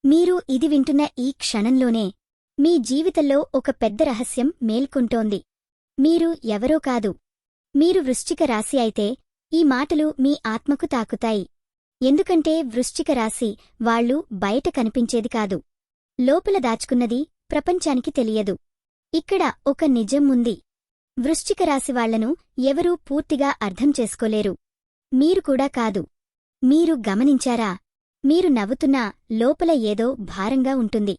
మీరు ఇది వింటున్న ఈ క్షణంలోనే మీ జీవితంలో ఒక పెద్ద రహస్యం మేల్కొంటోంది. మీరు ఎవరో కాదు. మీరు వృశ్చిక రాశి అయితే ఈ మాటలు మీ ఆత్మకు తాకుతాయి. ఎందుకంటే వృశ్చిక రాశి వాళ్ళు బయట కనిపించేది కాదు. లోపల దాచుకున్నది ప్రపంచానికి తెలియదు. ఇక్కడ ఒక నిజం ఉంది. వృశ్చిక రాశి వాళ్లను ఎవరూ పూర్తిగా అర్థం చేసుకోలేరు. మీరు కూడా కాదు. మీరు గమనించారా? మీరు నవ్వుతున్నా లోపల ఏదో భారంగా ఉంటుంది.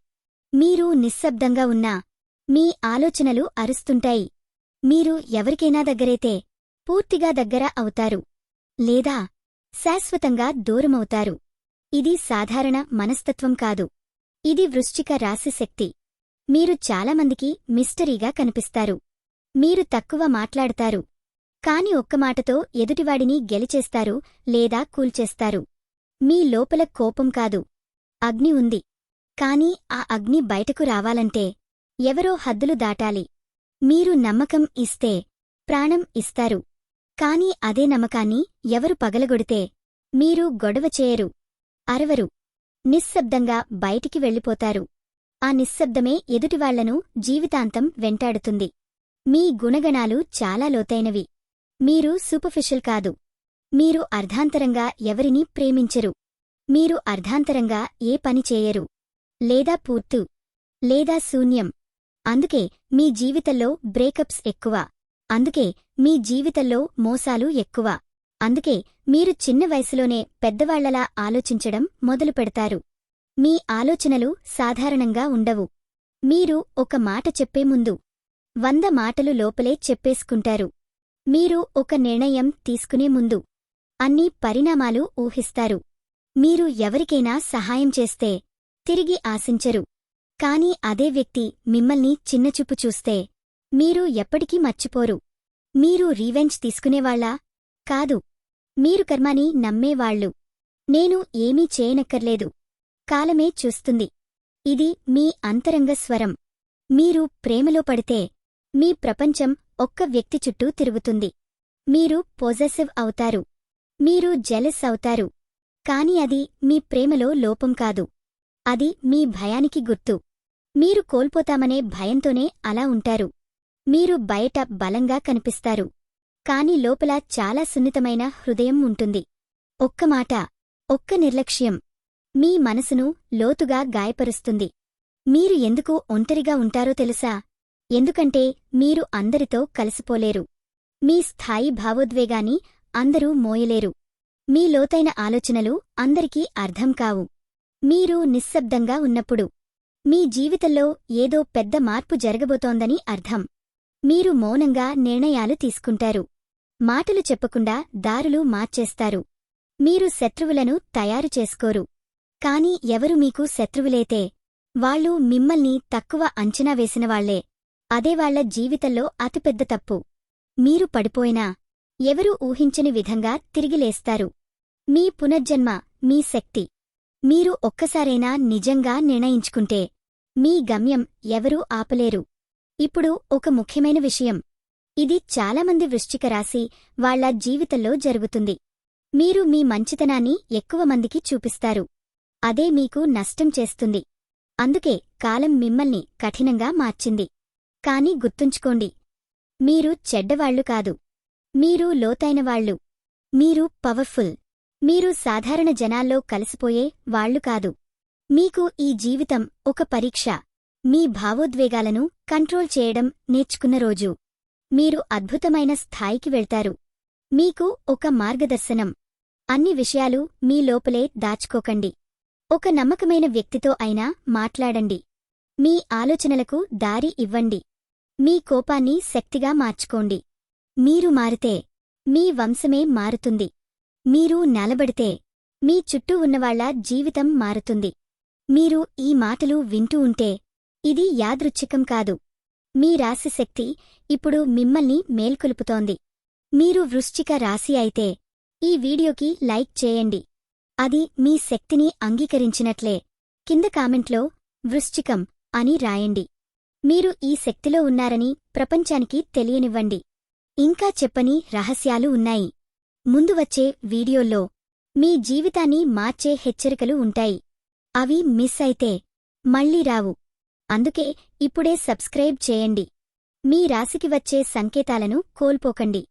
మీరు నిశ్శబ్దంగా ఉన్నా మీ ఆలోచనలు అరుస్తుంటాయి. మీరు ఎవరికైనా దగ్గరైతే పూర్తిగా దగ్గర అవుతారు, లేదా శాశ్వతంగా దూరమవుతారు. ఇది సాధారణ మనస్తత్వం కాదు. ఇది వృశ్చిక రాశి శక్తి. మీరు చాలామందికి మిస్టరీగా కనిపిస్తారు. మీరు తక్కువ మాట్లాడతారు, కాని ఒక్క మాటతో ఎదుటివాడిని గెలిచేస్తారు లేదా కూల్చేస్తారు. మీ లోపల కోపం కాదు, అగ్ని ఉంది. కాని ఆ అగ్ని బయటకు రావాలంటే ఎవరో హద్దులు దాటాలి. మీరు నమ్మకం ఇస్తే ప్రాణం ఇస్తారు. కాని అదే నమ్మకాన్ని ఎవరు పగలగొడితే మీరు గొడవ చేయరు, అరవరు, నిశ్శబ్దంగా బయటికి వెళ్ళిపోతారు. ఆ నిశ్శబ్దమే ఎదుటివాళ్లను జీవితాంతం వెంటాడుతుంది. మీ గుణగణాలు చాలా లోతైనవి. మీరు సూపర్ఫిషియల్ కాదు. మీరు అర్ధాంతరంగా ఎవరినీ ప్రేమించరు. మీరు అర్ధాంతరంగా ఏ పని చేయరు, లేదా పూర్తు, లేదా శూన్యం. అందుకే మీ జీవితంలో బ్రేకప్స్ ఎక్కువ. అందుకే మీ జీవితంలో మోసాలు ఎక్కువ. అందుకే మీరు చిన్న వయసులోనే పెద్దవాళ్లలా ఆలోచించడం మొదలుపెడతారు. మీ ఆలోచనలు సాధారణంగా ఉండవు. మీరు ఒక మాట చెప్పే ముందు 100 మాటలు లోపలే చెప్పేసుకుంటారు. మీరు ఒక నిర్ణయం తీసుకునే ముందు అన్ని పరిణామాలు ఊహిస్తారు. మీరు ఎవరికైనా సహాయం చేస్తే తిరిగి ఆశించరు. కాని అదే వ్యక్తి మిమ్మల్ని చిన్నచూపు చూస్తే మీరు ఎప్పటికీ మర్చిపోరు. మీరు రీవెంజ్ తీసుకునేవాళ్లా? కాదు. మీరు కర్మని నమ్మేవాళ్లు. నేను ఏమీ చేయనక్కర్లేదు, కాలమే చూస్తుంది. ఇది మీ అంతరంగ స్వరం. మీరు ప్రేమలో పడితే మీ ప్రపంచం ఒక్క వ్యక్తి చుట్టూ తిరుగుతుంది. మీరు పొజెసివ్ అవుతారు. మీరు జెలస్ అవుతారు. కాని అది మీ ప్రేమలో లోపం కాదు. అది మీ భయానికి గుర్తు. మీరు కోల్పోతామనే భయంతోనే అలా ఉంటారు. మీరు బయట బలంగా కనిపిస్తారు, కాని లోపల చాలా సున్నితమైన హృదయం ఉంటుంది. ఒక్క మాట, ఒక్క నిర్లక్ష్యం మీ మనసును లోతుగా గాయపరుస్తుంది. మీరు ఎందుకు ఒంటరిగా ఉంటారో తెలుసా? ఎందుకంటే మీరు అందరితో కలిసిపోలేరు. మీ స్థాయి భావోద్వేగాన్ని అందరూ మోయలేరు. మీ లోతైన ఆలోచనలు అందరికీ అర్థం కావు. మీరు నిశ్శబ్దంగా ఉన్నప్పుడు మీ జీవితంలో ఏదో పెద్ద మార్పు జరగబోతోందని అర్థం. మీరు మౌనంగా నిర్ణయాలు తీసుకుంటారు. మాటలు చెప్పకుండా దారులు మార్చేస్తారు. మీరు శత్రువులను తయారు చేసుకోరు. కాని ఎవరు మీకు శత్రువులైతే వాళ్ళు మిమ్మల్ని తక్కువ అంచనా వేసినవాళ్లే. అదే వాళ్ల జీవితంలో అతిపెద్ద తప్పు. మీరు పడిపోయినా ఎవరూ ఊహించని విధంగా తిరిగి లేస్తారు. మీ పునర్జన్మ మీ శక్తి. మీరు ఒక్కసారైనా నిజంగా నిర్ణయించుకుంటే మీ గమ్యం ఎవరూ ఆపలేరు. ఇప్పుడు ఒక ముఖ్యమైన విషయం. ఇది చాలామంది వృశ్చిక రాశి వాళ్ల జీవితంలో జరుగుతుంది. మీరు మీ మంచితనాన్ని ఎక్కువ మందికి చూపిస్తారు. అదే మీకు నష్టం చేస్తుంది. అందుకే కాలం మిమ్మల్ని కఠినంగా మార్చింది. కాని గుర్తుంచుకోండి, మీరు చెడ్డవాళ్లు కాదు. మీరు లోతైనవాళ్లు. మీరు పవర్ఫుల్. మీరు సాధారణ జనాల్లో కలిసిపోయే వాళ్లు కాదు. మీకు ఈ జీవితం ఒక పరీక్ష. మీ భావోద్వేగాలను కంట్రోల్ చేయడం నేర్చుకున్న రోజు మీరు అద్భుతమైన స్థాయికి వెళ్తారు. మీకు ఒక మార్గదర్శనం. అన్ని విషయాలు మీ లోపలే దాచుకోకండి. ఒక నమ్మకమైన వ్యక్తితో అయినా మాట్లాడండి. మీ ఆలోచనలకు దారి ఇవ్వండి. మీ కోపాన్ని శక్తిగా మార్చుకోండి. మీరు మారితే మీ వంశమే మారుతుంది. మీరు నిలబడితే మీ చుట్టూ ఉన్నవాళ్ల జీవితం మారుతుంది. మీరు ఈ మాటలు వింటూ ఉంటే ఇది యాదృచ్ఛికం కాదు. మీ రాశి శక్తి ఇప్పుడు మిమ్మల్ని మేల్కొలుపుతోంది. మీరు వృశ్చిక రాశి అయితే ఈ వీడియోకి లైక్ చేయండి. అది మీ శక్తిని అంగీకరించినట్లే. కింద కామెంట్లో వృశ్చికం అని రాయండి. మీరు ఈ శక్తిలో ఉన్నారని ప్రపంచానికి తెలియనివ్వండి. ఇంకా చెప్పని రహస్యాలు ఉన్నాయి. ముందు వచ్చే వీడియోల్లో మీ జీవితాన్ని మార్చే హెచ్చరికలు ఉంటాయి. అవి మిస్ అయితే మళ్ళీ రావు. అందుకే ఇప్పుడే సబ్స్క్రైబ్ చేయండి. మీ రాశికి వచ్చే సంకేతాలను కోల్పోకండి.